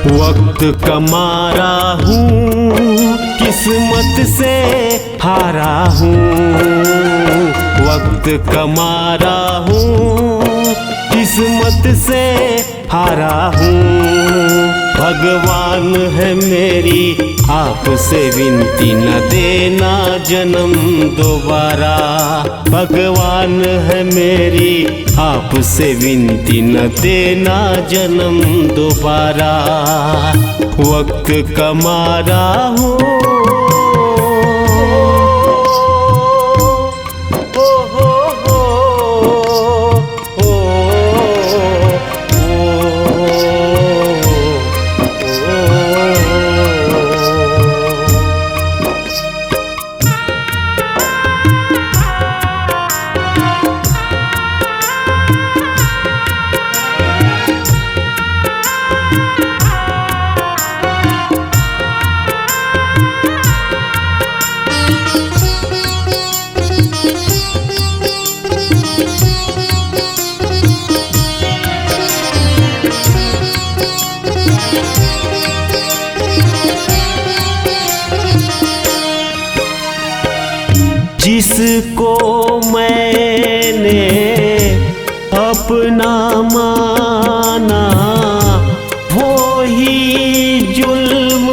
वक्त का मारा हूँ, किस्मत से हारा हूँ। वक्त का मारा हूँ, किस्मत से हारा हूँ। भगवान है मेरी आपसे विनती, न देना जन्म दोबारा। भगवान है मेरी आपसे विनती, न देना जन्म दोबारा। वक्त का मारा हूँ। जिसको मैंने अपना माना, वो ही जुल्म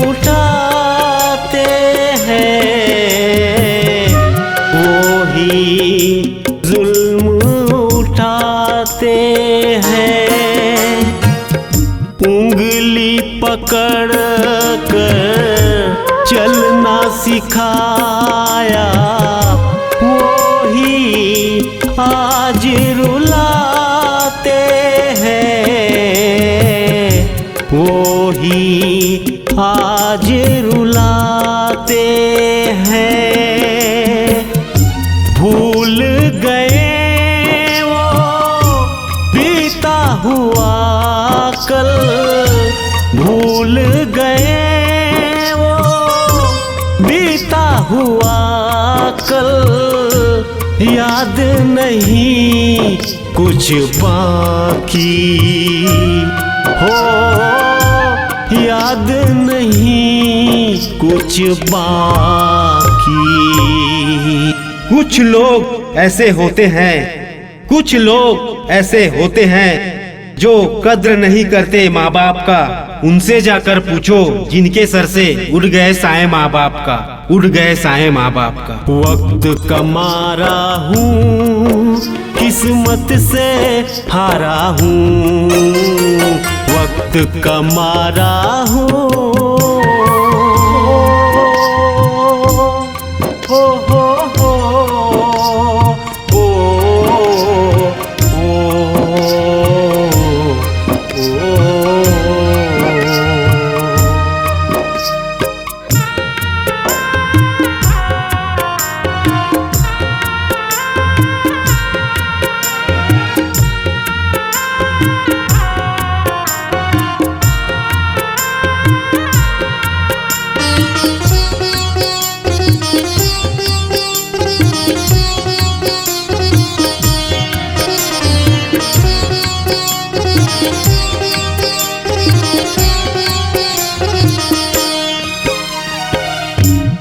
उठाते हैं। वो ही जुल्म उठाते हैं। उंगली पकड़ कर चलना सिखाया, वो ही आज रुलाते हैं। वो ही आज रुलाते हैं। भूल गए वो बीता हुआ कल, भूल गए बीता हुआ कल। याद नहीं कुछ बाकी हो, याद नहीं कुछ बाकी। कुछ लोग ऐसे होते हैं, कुछ लोग ऐसे होते हैं जो कद्र नहीं करते माँ बाप का। उनसे जाकर पूछो जिनके सर से उड़ गए साए माँ बाप का, उड़ गए साए माँ बाप का। वक्त का मारा हूँ, किस्मत से हारा हूँ। वक्त का मारा हूँ।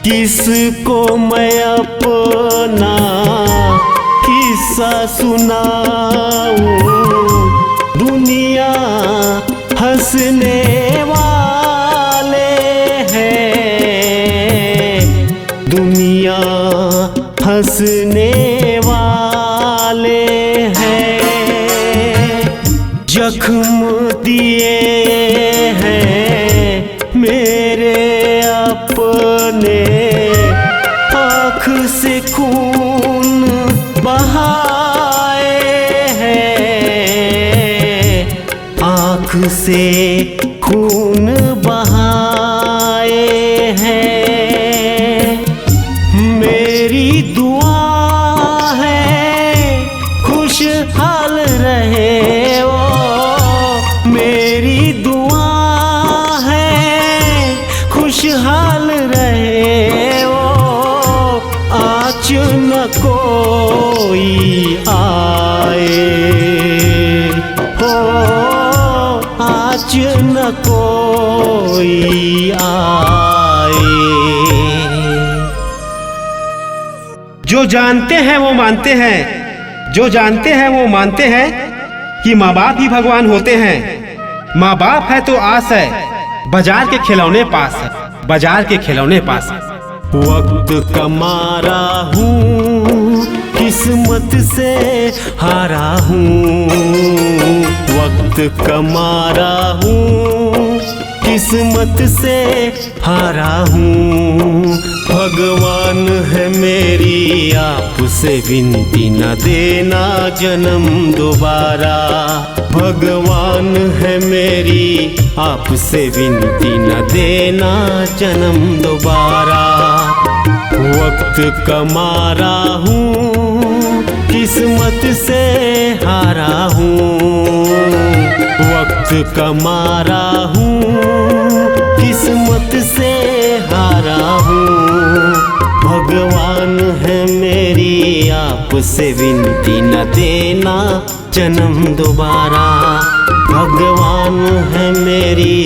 किसको मैं अपना किस्सा सुनाऊं, दुनिया हंसने वाले हैं। दुनिया हंसने वाले हैं। जख्म दिए हैं मेरे अपने, आँख से खून बहाए हैं। आँख से खून बहाए हैं। मेरी दुआ है खुशहाल रहे वो। मेरी दुआ है खुशहाल रहे वो। आँच न कोई आए हो, आज आज न कोई आए। जो जानते हैं वो मानते हैं, जो जानते हैं वो मानते हैं कि माँ बाप ही भगवान होते हैं। माँ बाप है तो आस है, बाजार के खिलौने पास है, बाजार के खिलौने पास है। वक्त का मारा हूँ, किस्मत से हारा हूँ। वक्त का मारा हूँ, किस्मत से हारा हूँ। भगवान है मेरी आपसे विनती, न देना जन्म दोबारा। भगवान है मेरी आपसे विनती, न देना जन्म दोबारा। वक्त का मारा हूँ, किस्मत से हारा हूँ। वक्त का मारा हूँ, किस्मत से हारा हूँ। भगवान है मेरी आपसे विनती, न देना जन्म दोबारा। भगवान है मेरी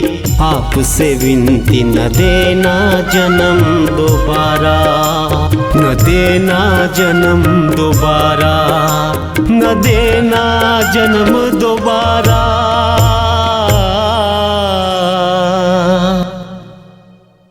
आपसे विनती, न देना जन्म दोबारा। न देना जन्म दोबारा, न देना जन्म दोबारा।